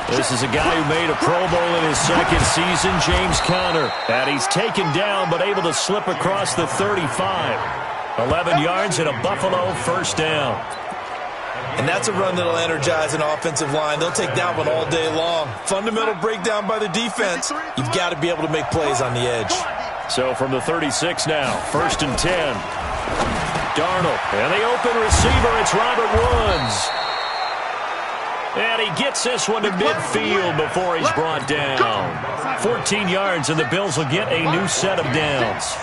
This is a guy who made a Pro Bowl in his second season, James Conner. And he's taken down but able to slip across the 35. 11 yards and a Buffalo first down. And that's a run that'll energize an offensive line. They'll take that one all day long. Fundamental breakdown by the defense. You've got to be able to make plays on the edge. So from the 36 now, 1st and 10. Darnold, and the open receiver, it's Robert Woods. And he gets this one to midfield before he's brought down. 14 yards, and the Bills will get a new set of downs.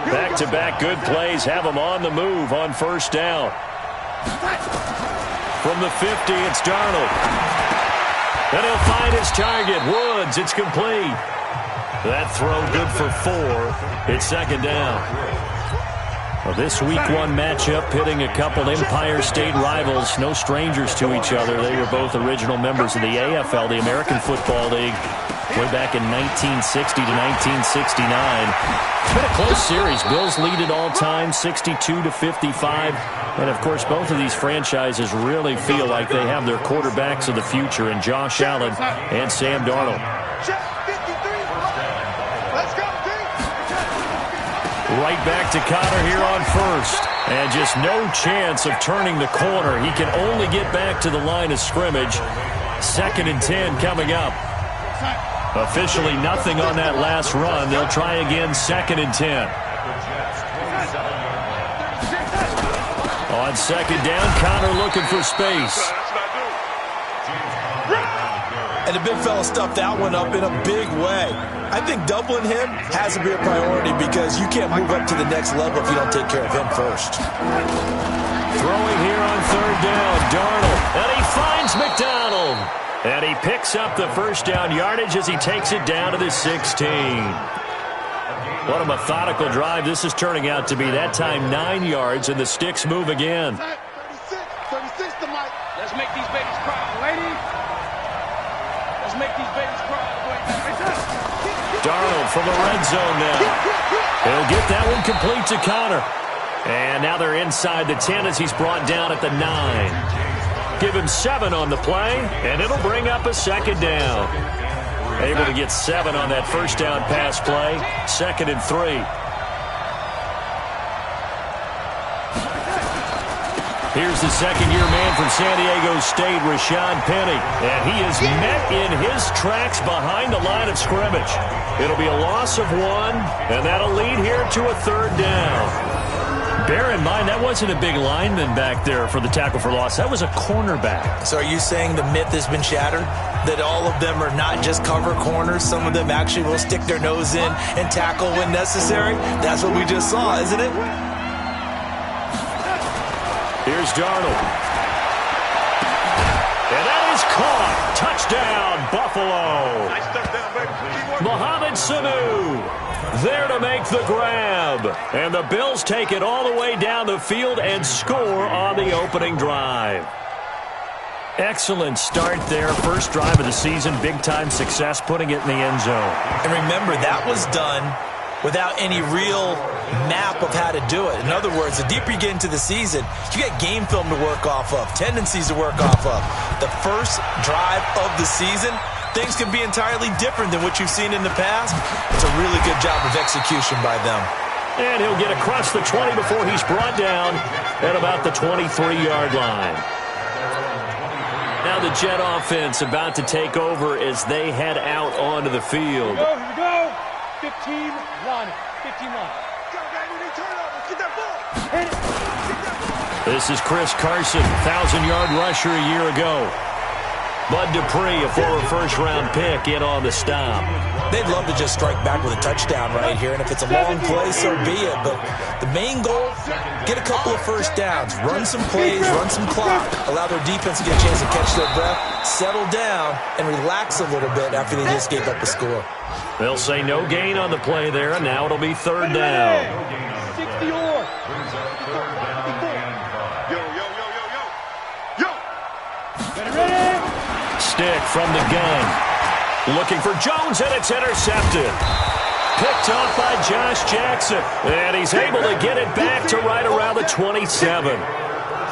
Back-to-back good plays have them on the move on first down. From the 50, it's Darnold. And he'll find his target, Woods. It's complete. That throw good for 4. It's second down. Well, this Week 1 matchup pitting a couple Empire State rivals, no strangers to each other. They were both original members of the AFL, the American Football League, way back in 1960 to 1969. It's been a close series. Bills lead it all time, 62-55. And, of course, both of these franchises really feel like they have their quarterbacks of the future in Josh Allen and Sam Darnold. Right back to Conner here on first. And just no chance of turning the corner. He can only get back to the line of scrimmage. 2nd and 10 coming up. Officially nothing on that last run. They'll try again, 2nd and 10. On 2nd down, Conner looking for space. And the big fella stuffed that one up in a big way. I think doubling him has to be a priority because you can't move up to the next level if you don't take care of him first. Throwing here on 3rd down, Darnold. And he finds McDonald. And he picks up the first down yardage as he takes it down to the 16. What a methodical drive this is turning out to be. That time 9 yards, and the sticks move again. 36 to Mike. Let's make these babies cry, lady. Let's make these babies cry. Darnold from the red zone now. He'll get that one complete to Conner. And now they're inside the 10 as he's brought down at the 9. Give him 7 on the play, and it'll bring up a 2nd down. Able to get 7 on that first down pass play. 2nd and 3. Here's the second-year man from San Diego State, Rashad Penny. And he is met in his tracks behind the line of scrimmage. It'll be a loss of 1, and that'll lead here to a 3rd down. Bear in mind, that wasn't a big lineman back there for the tackle for loss. That was a cornerback. So are you saying the myth has been shattered? That all of them are not just cover corners? Some of them actually will stick their nose in and tackle when necessary? That's what we just saw, isn't it? Here's Darnold. And that is caught. Touchdown, Buffalo. Mohamed Sanu there to make the grab. And the Bills take it all the way down the field and score on the opening drive. Excellent start there. First drive of the season. Big-time success putting it in the end zone. And remember, that was done without any real map of how to do it. In other words, the deeper you get into the season, you get game film to work off of, tendencies to work off of. The first drive of the season, things can be entirely different than what you've seen in the past. It's a really good job of execution by them. And he'll get across the 20 before he's brought down at about the 23-yard line. Now the Jet offense about to take over as they head out onto the field. Here we go. 15-1. 15-1. This is Chris Carson, 1,000-yard rusher a year ago. Bud Dupree, a former first-round pick, in on the stop. They'd love to just strike back with a touchdown right here, and if it's a long play, so be it. But the main goal, get a couple of first downs, run some plays, run some clock, allow their defense to get a chance to catch their breath, settle down, and relax a little bit after they just gave up a score. They'll say no gain on the play there, and now it'll be 3rd down. 60-or. Stick from the gun. Looking for Jones, and it's intercepted. picked off by Josh Jackson. And he's able to get it back to right around the 27.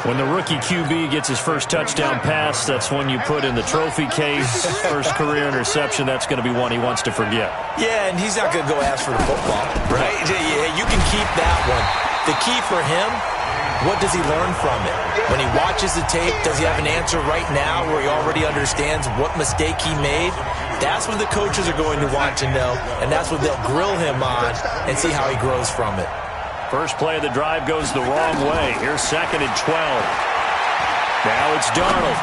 When the rookie QB gets his first touchdown pass, that's one you put in the trophy case. First career interception, that's going to be one he wants to forget. Yeah, and he's not going to go ask for the football, right? Yeah, you can keep that one. The key for him, what does he learn from it? When he watches the tape, does he have an answer right now where he already understands what mistake he made? That's what the coaches are going to want to know, and that's what they'll grill him on and see how he grows from it. First play of the drive goes the wrong way. Here's 2nd and 12. Now it's Darnold.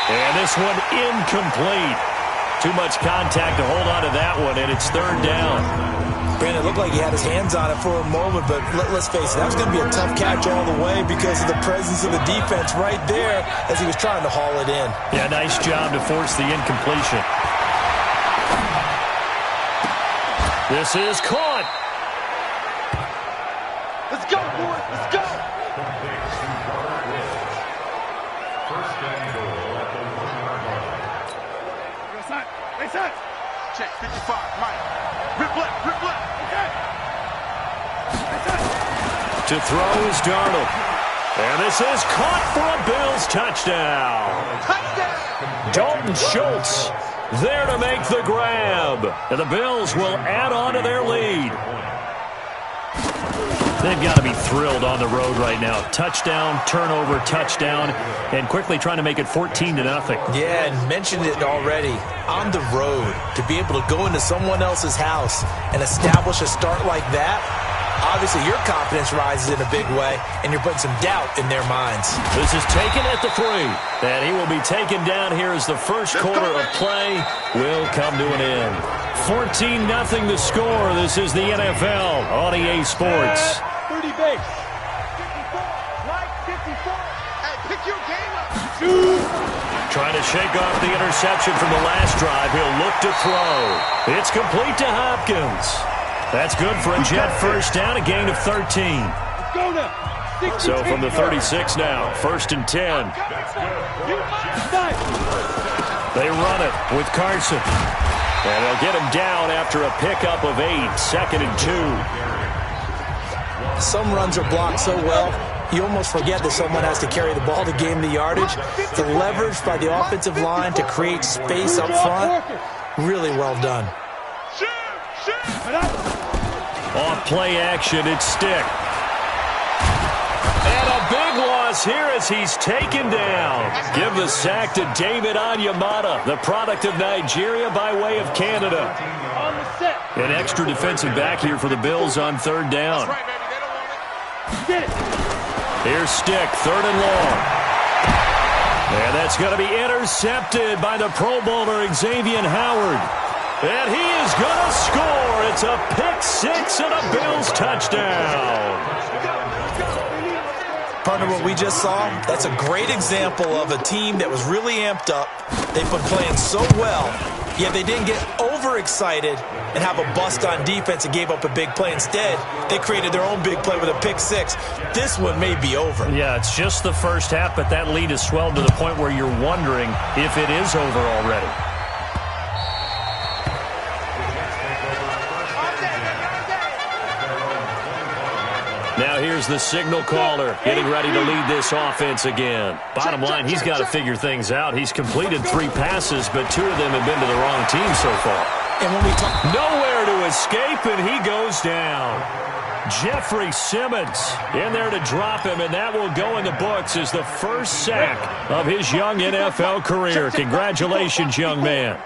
And this one incomplete. Too much contact to hold on to that one, and it's 3rd down. Brandon, it looked like he had his hands on it for a moment, but let's face it, that was going to be a tough catch all the way because of the presence of the defense right there as he was trying to haul it in. Yeah, nice job to force the incompletion. This is caught. Let's go, boys. Let's go. Check 55. Mike. Rip left. Okay. To throw is Darnold. And this is caught for a Bills touchdown. Dalton Schultz there to make the grab. And the Bills will add on to their lead. They've got to be thrilled on the road right now. Touchdown, turnover, touchdown, and quickly trying to make it 14-0. Yeah, and mentioned it already. On the road, to be able to go into someone else's house and establish a start like that, obviously your confidence rises in a big way, and you're putting some doubt in their minds. This is taken at the 3. And he will be taken down here as the first quarter of play will come to an end. 14-0 the score. This is the NFL on EA Sports. 30 base. 54. Right, 54. Hey, pick your game up. Trying to shake off the interception from the last drive. He'll look to throw. It's complete to Hopkins. That's good for a Jet first down, a gain of 13. Let's go now. So from the 36 now, 1st and 10. They run it with Carson. And they'll get him down after a pickup of 8, 2nd and 2. Some runs are blocked so well, you almost forget that someone has to carry the ball to gain the yardage. The leverage by the offensive line to create space up front, really well done. Off play action, it's Stick. And a big loss here as he's taken down. Give the sack to David Onyemata, the product of Nigeria by way of Canada. An extra defensive back here for the Bills on 3rd down. Here's Stick, 3rd and long. And that's going to be intercepted by the Pro Bowler Xavier Howard. And he is going to score. It's a pick-6 and a Bills touchdown. Partner, what we just saw, that's a great example of a team that was really amped up. They've been playing so well, yet they didn't get overexcited and have a bust on defense and gave up a big play. Instead, they created their own big play with a pick-6. This one may be over. Yeah, it's just the first half, but that lead has swelled to the point where you're wondering if it is over already. Now here's the signal caller getting ready to lead this offense again. Bottom line, he's got to figure things out. He's completed 3 passes, but 2 of them have been to the wrong team so far. And when we talk, nowhere to escape, and he goes down. Jeffrey Simmons in there to drop him, and that will go in the books as the first sack of his young NFL career. Congratulations, young man.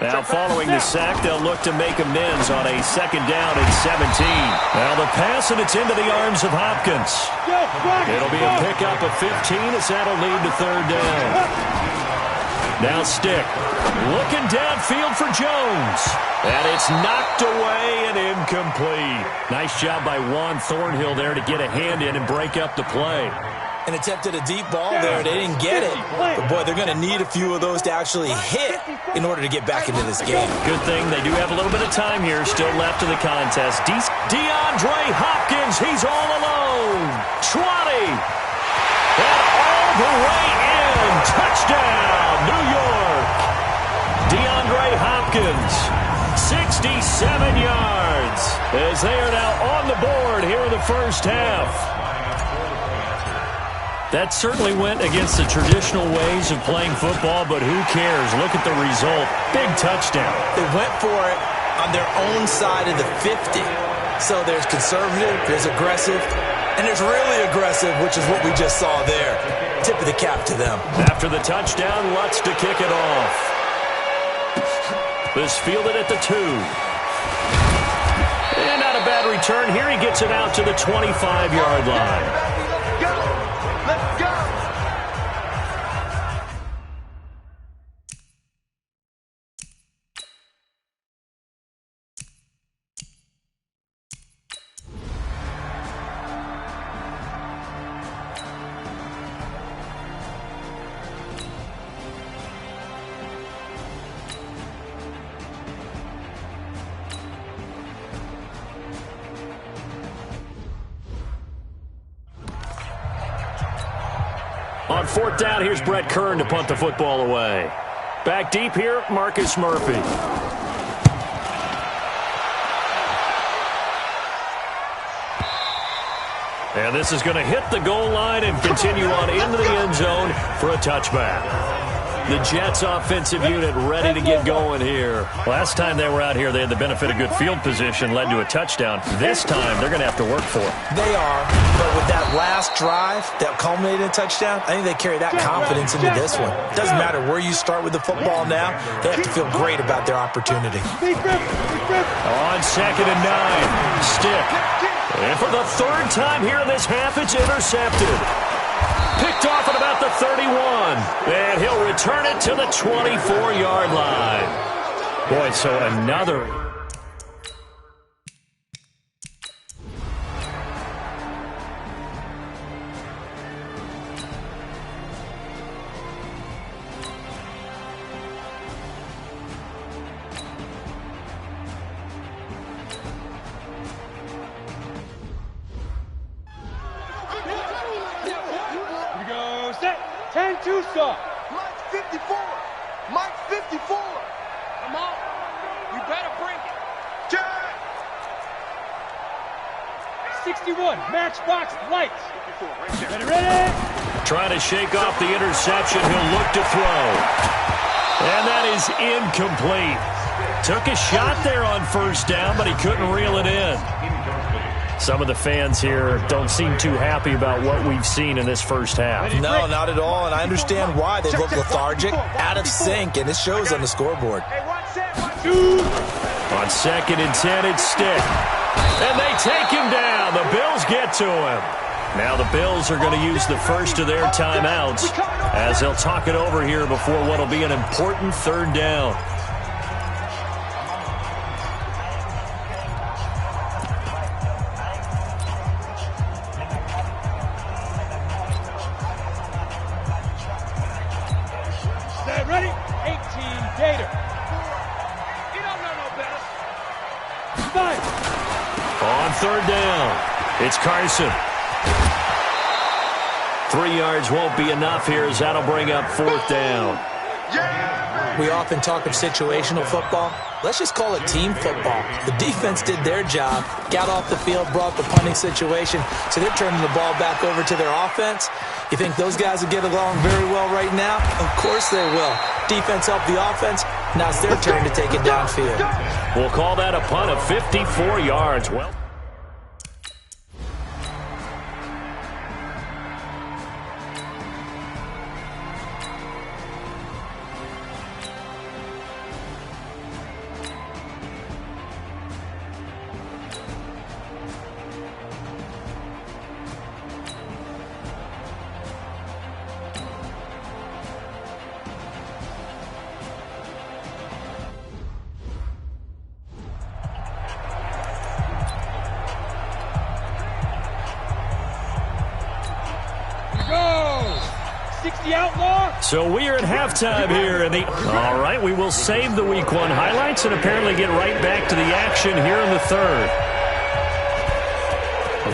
Now, following the sack, they'll look to make amends on a 2nd down and 17. Now, the pass, and it's into the arms of Hopkins. It'll be a pickup of 15 as that'll lead to 3rd down. Now Stick looking downfield for Jones. And it's knocked away and incomplete. Nice job by Juan Thornhill there to get a hand in and break up the play. and attempted a deep ball there. They didn't get it. But, boy, they're going to need a few of those to actually hit in order to get back into this game. Good thing they do have a little bit of time here still left in the contest. DeAndre Hopkins, he's all alone. 20. And all the way in. Touchdown, New York. DeAndre Hopkins 67 yards as they are now on the board here in the first half. That certainly went against the traditional ways of playing football, but who cares? Look at the result. Big touchdown. They went for it on their own side of the 50. So there's conservative, there's aggressive, and there's really aggressive, which is what we just saw there. Tip of the cap to them. After the touchdown, Lutz to kick it off. This fielded at the 2. And not a bad return. Here he gets it out to the 25-yard line. On fourth down, here's Brett Kern to punt the football away. Back deep here, Marcus Murphy. And this is going to hit the goal line and continue on into the end zone for a touchback. The Jets offensive unit ready to get going here. Last time they were out here, they had the benefit of good field position, led to a touchdown. This time, they're going to have to work for it. They are, but with that last drive that culminated in a touchdown, I think they carry that confidence into this one. It doesn't matter where you start with the football now. They have to feel great about their opportunity. On 2nd and 9, Stick. And for the third time here in this half, it's intercepted. Picked off at about the 31. And he'll return it to the 24-yard line. Boy, so another... Mike 54. Mike 54. Come on. You better bring it. Jack. 61. Matchbox lights. Ready? Trying to shake off the interception. He'll look to throw. And that is incomplete. Took a shot there on first down, but he couldn't reel it in. Some of the fans here don't seem too happy about what we've seen in this first half. No, not at all, and I understand why. They look lethargic, out of sync, and it shows on the scoreboard. On 2nd and 10, it's Stick. And they take him down. The Bills get to him. Now the Bills are going to use the first of their timeouts as they'll talk it over here before what will be an important third down. Ready? 18 Gator. You don't know no better. 5. On third down, it's Carson. 3 yards won't be enough here as that'll bring up fourth down. We often talk of situational football. Let's just call it team football. The defense did their job, got off the field, brought the punting situation, so they're turning the ball back over to their offense. You think those guys will get along very well right now? Of course they will. Defense helped the offense. Now it's their turn to take it downfield. We'll call that a punt of 54 yards. Well, so we are at halftime here in the... All right, we will save the Week 1 highlights and apparently get right back to the action here in the third.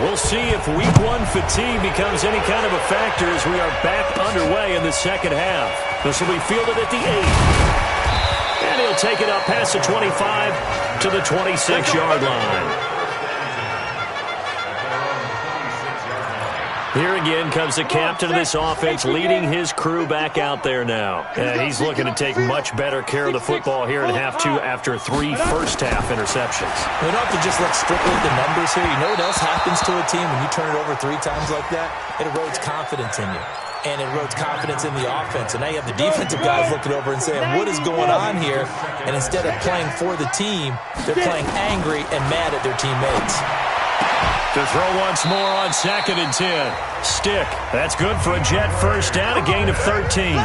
We'll see if Week 1 fatigue becomes any kind of a factor as we are back underway in the second half. This will be fielded at the 8. And And he'll take it up past the 25 to the 26-yard line. Here again comes the captain of this offense, leading his crew back out there now. And he's looking to take much better care of the football here in half two after 3 first-half interceptions. We don't have to just look strictly at the numbers here. You know what else happens to a team when you turn it over 3 times like that? It erodes confidence in you. And it erodes confidence in the offense. And now you have the defensive guys looking over and saying, what is going on here? And instead of playing for the team, they're playing angry and mad at their teammates. To throw once more on 2nd and 10. Stick. That's good for a Jet first down, a gain of 13.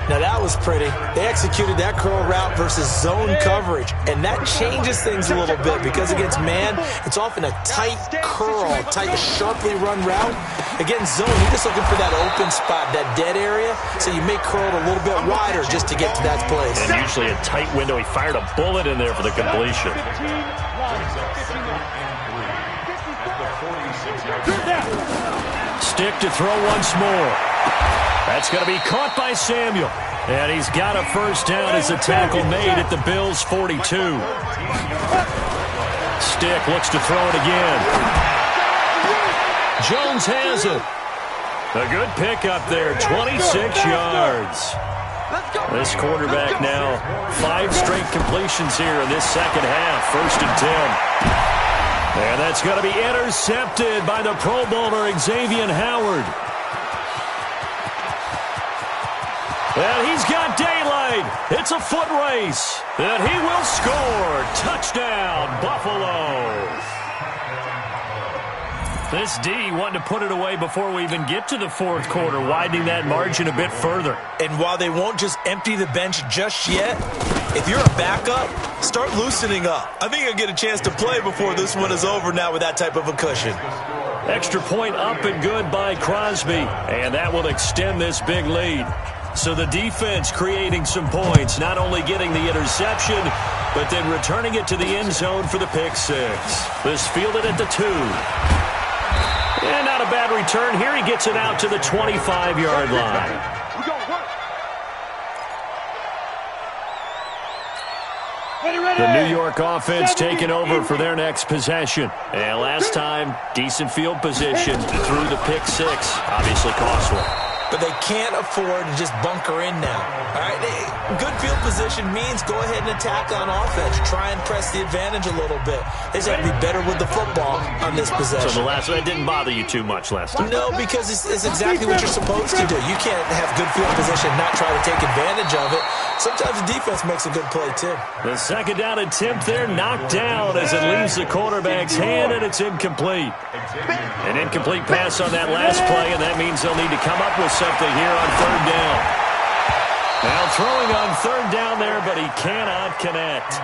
Now that was pretty. They executed that curl route versus zone coverage, and that changes things a little bit because against man, it's often a tight curl, tight, sharply run route. Against zone, you're just looking for that open spot, that dead area, so you may curl it a little bit wider just to get to that place. And usually a tight window. He fired a bullet in there for the completion. Stick to throw once more. That's going to be caught by Samuel. And he's got a first down as a tackle made at the Bills' 42. Stick looks to throw it again. Jones has it. A good pickup there, 26 yards. This quarterback now 5 straight completions here in this second half, 1st and 10. And that's going to be intercepted by the Pro Bowler Xavier Howard. And he's got daylight. It's a foot race. And he will score. Touchdown, Buffalo. This D wanting to put it away before we even get to the 4th quarter, widening that margin a bit further. And while they won't just empty the bench just yet, if you're a backup, start loosening up. I think you'll get a chance to play before this one is over now with that type of a cushion. Extra point up and good by Crosby. And that will extend this big lead. So the defense creating some points, not only getting the interception, but then returning it to the end zone for the pick 6. This fielded at the 2. And not a bad return here. He gets it out to the 25-yard line. The New York offense taking over for their next possession. And last time, decent field position through the pick 6. Obviously costly. But they can't afford to just bunker in now. All right, good field position means go ahead and attack on offense. Try and press the advantage a little bit. They just have to be better with the football on this possession. So the last one didn't bother you too much last time? No, because it's exactly what you're supposed to do. You can't have good field position and not try to take advantage of it. Sometimes the defense makes a good play, too. The 2nd down attempt there knocked down as it leaves the quarterback's hand, and it's incomplete. An incomplete pass on that last play, and that means they'll need to come up with something here on 3rd down. Now throwing on 3rd down there, but he cannot connect.